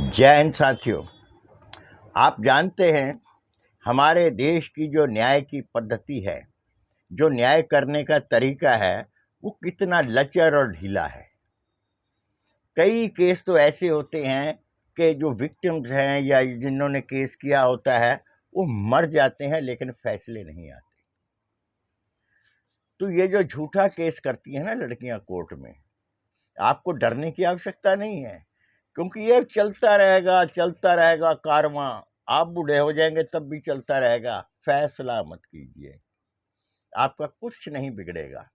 जय हिंद साथियों। आप जानते हैं हमारे देश की जो न्याय की पद्धति है, जो न्याय करने का तरीका है, वो कितना लचर और ढीला है। कई केस तो ऐसे होते हैं कि जो विक्टिम्स हैं या जिन्होंने केस किया होता है वो मर जाते हैं, लेकिन फैसले नहीं आते। तो ये जो झूठा केस करती हैं ना लड़कियां कोर्ट में, आपको डरने की आवश्यकता नहीं है, क्योंकि ये चलता रहेगा कारवां। आप बूढ़े हो जाएंगे तब भी चलता रहेगा। फैसला मत कीजिए, आपका कुछ नहीं बिगड़ेगा।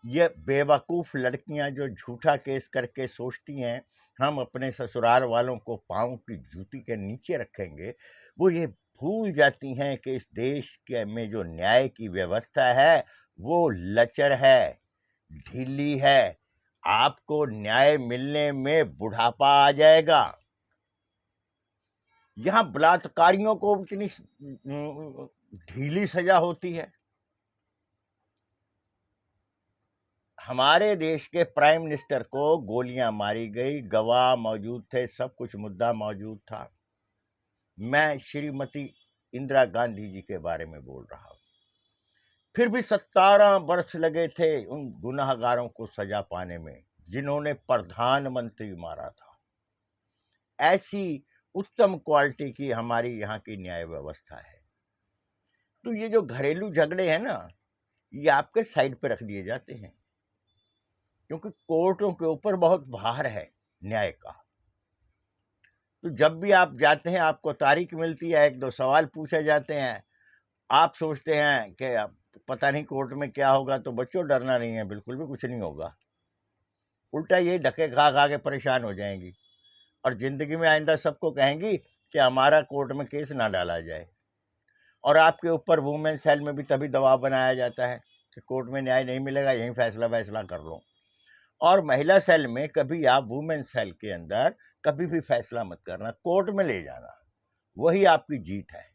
ये बेवकूफ़ लड़कियां जो झूठा केस करके सोचती हैं हम अपने ससुराल वालों को पाँव की जूती के नीचे रखेंगे, वो ये भूल जाती हैं कि इस देश के में जो न्याय की व्यवस्था है वो लचर है, ढीली है। आपको न्याय मिलने में बुढ़ापा आ जाएगा। यहाँ बलात्कारियों को इतनी ढीली सजा होती है। हमारे देश के प्राइम मिनिस्टर को गोलियां मारी गई, गवाह मौजूद थे, सब कुछ मुद्दा मौजूद था। मैं श्रीमती इंदिरा गांधी जी के बारे में बोल रहा हूं। फिर भी 17 वर्ष लगे थे उन गुनाहगारों को सजा पाने में जिन्होंने प्रधानमंत्री मारा था। ऐसी उत्तम क्वालिटी की हमारी यहाँ की न्याय व्यवस्था है। तो ये जो घरेलू झगड़े हैं ना, ये आपके साइड पे रख दिए जाते हैं, क्योंकि कोर्टों के ऊपर बहुत भार है न्याय का। तो जब भी आप जाते हैं आपको तारीख मिलती है, एक दो सवाल पूछे जाते हैं, आप सोचते हैं कि अब पता नहीं कोर्ट में क्या होगा। तो बच्चों डरना नहीं है, बिल्कुल भी कुछ नहीं होगा। उल्टा ये धक्के खा खा के परेशान हो जाएंगी और जिंदगी में आइंदा सबको कहेंगी कि हमारा कोर्ट में केस ना डाला जाए। और आपके ऊपर वुमेन सेल में भी तभी दबाव बनाया जाता है कि कोर्ट में न्याय नहीं मिलेगा, यहीं फैसला कर लो। और महिला सेल में कभी आप वुमेन सेल के अंदर कभी भी फैसला मत करना, कोर्ट में ले जाना, वही आपकी जीत है।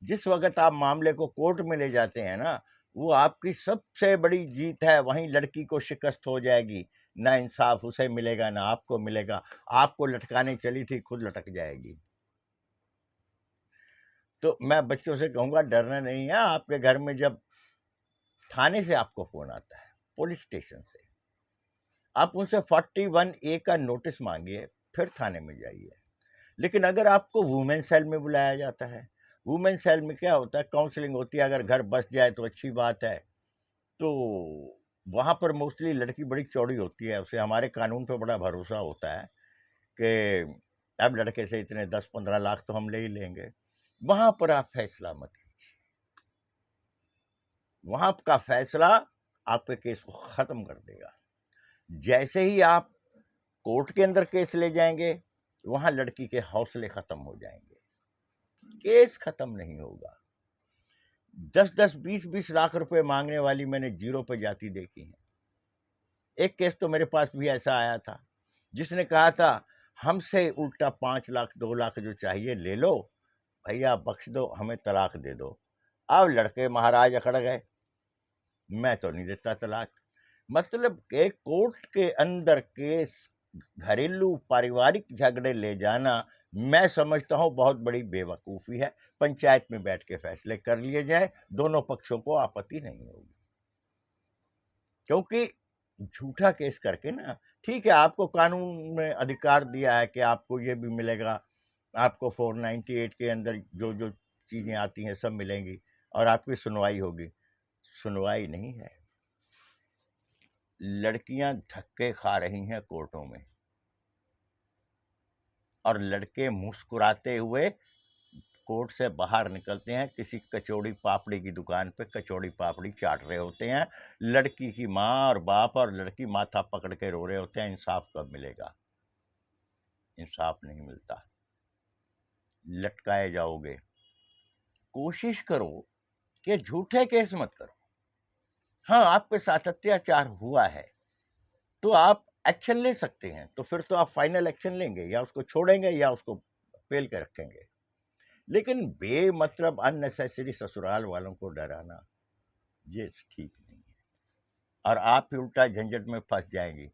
जिस वक्त आप मामले को कोर्ट में ले जाते हैं ना, वो आपकी सबसे बड़ी जीत है। वहीं लड़की को शिकस्त हो जाएगी, ना इंसाफ उसे मिलेगा ना आपको मिलेगा। आपको लटकाने चली थी, खुद लटक जाएगी। तो मैं बच्चों से कहूंगा डरना नहीं है। आपके घर में जब थाने से आपको फोन आता है, पुलिस स्टेशन से, आप उनसे 41A का नोटिस मांगिए, फिर थाने में जाइए। लेकिन अगर आपको वुमेन सेल में बुलाया जाता है, वुमेन सेल में क्या होता है, काउंसलिंग होती है। अगर घर बस जाए तो अच्छी बात है। तो वहाँ पर मोस्टली लड़की बड़ी चौड़ी होती है, उसे हमारे कानून पर बड़ा भरोसा होता है कि अब लड़के से इतने 10-15 लाख तो हम ले ही लेंगे। वहाँ पर आप फैसला मत कीजिए। वहाँ का फैसला आपके केस को ख़त्म कर देगा। जैसे ही आप कोर्ट के अंदर केस ले जाएंगे, वहाँ लड़की के हौसले ख़त्म हो जाएंगे, केस ख़त्म नहीं होगा। 10-10, 20-20 लाख रुपए मांगने वाली मैंने जीरो पे जाती देखी है। एक केस तो मेरे पास भी ऐसा आया था, जिसने कहा था हमसे उल्टा 5 लाख 2 लाख जो चाहिए ले लो भैया, बख्श दो, हमें तलाक दे दो। अब लड़के महाराज अकड़ गए, मैं तो नहीं देता तलाक। मतलब के कोर्ट के अंदर केस, घरेलू पारिवारिक झगड़े ले जाना, मैं समझता हूँ बहुत बड़ी बेवकूफ़ी है। पंचायत में बैठ के फैसले कर लिए जाए, दोनों पक्षों को आपत्ति नहीं होगी। क्योंकि झूठा केस करके ना, ठीक है आपको कानून में अधिकार दिया है कि आपको ये भी मिलेगा, आपको 498 के अंदर जो जो चीज़ें आती हैं सब मिलेंगी और आपकी सुनवाई होगी। सुनवाई नहीं है, लड़कियां धक्के खा रही हैं कोर्टों में और लड़के मुस्कुराते हुए कोर्ट से बाहर निकलते हैं, किसी कचौड़ी पापड़ी की दुकान पे कचौड़ी पापड़ी चाट रहे होते हैं। लड़की की माँ और बाप और लड़की माथा पकड़ के रो रहे होते हैं, इंसाफ कब मिलेगा। इंसाफ नहीं मिलता, लटकाए जाओगे। कोशिश करो कि झूठे केस मत करो। हाँ, आपके साथ अत्याचार हुआ है तो आप एक्शन ले सकते हैं, तो फिर तो आप फाइनल एक्शन लेंगे, या उसको छोड़ेंगे या उसको पेल के रखेंगे। लेकिन बेमतलब अननेसेसरी ससुराल वालों को डराना ये ठीक नहीं है, और आप ही उल्टा झंझट में फंस जाएंगी।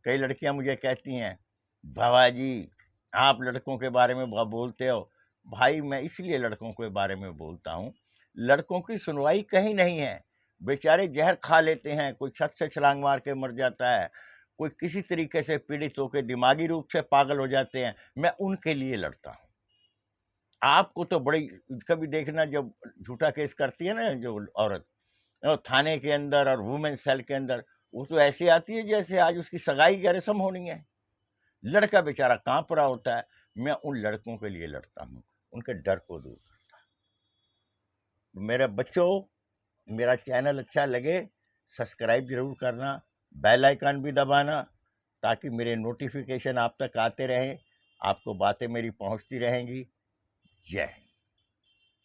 कई लड़कियां मुझे कहती हैं, बाबा जी आप लड़कों के बारे में बोलते हो। भाई मैं इसलिए लड़कों के बारे में बोलता हूँ, लड़कों की सुनवाई कहीं नहीं है। बेचारे जहर खा लेते हैं, कोई छत से छलांग मार के मर जाता है, कोई किसी तरीके से पीड़ित होकर दिमागी रूप से पागल हो जाते हैं। मैं उनके लिए लड़ता हूँ। आपको तो बड़ी कभी देखना, जब झूठा केस करती है ना जो औरत थाने के अंदर और वुमेन सेल के अंदर, वो तो ऐसे आती है जैसे आज उसकी सगाई की रस्म होनी है। लड़का बेचारा कांप रहा होता है। मैं उन लड़कों के लिए लड़ता हूँ, उनके डर को दूर करता हूँ। मेरे बच्चों, मेरा चैनल अच्छा लगे सब्सक्राइब जरूर करना, बेल आइकन भी दबाना, ताकि मेरे नोटिफिकेशन आप तक आते रहें, आपको बातें मेरी पहुंचती रहेंगी। जय हिंद।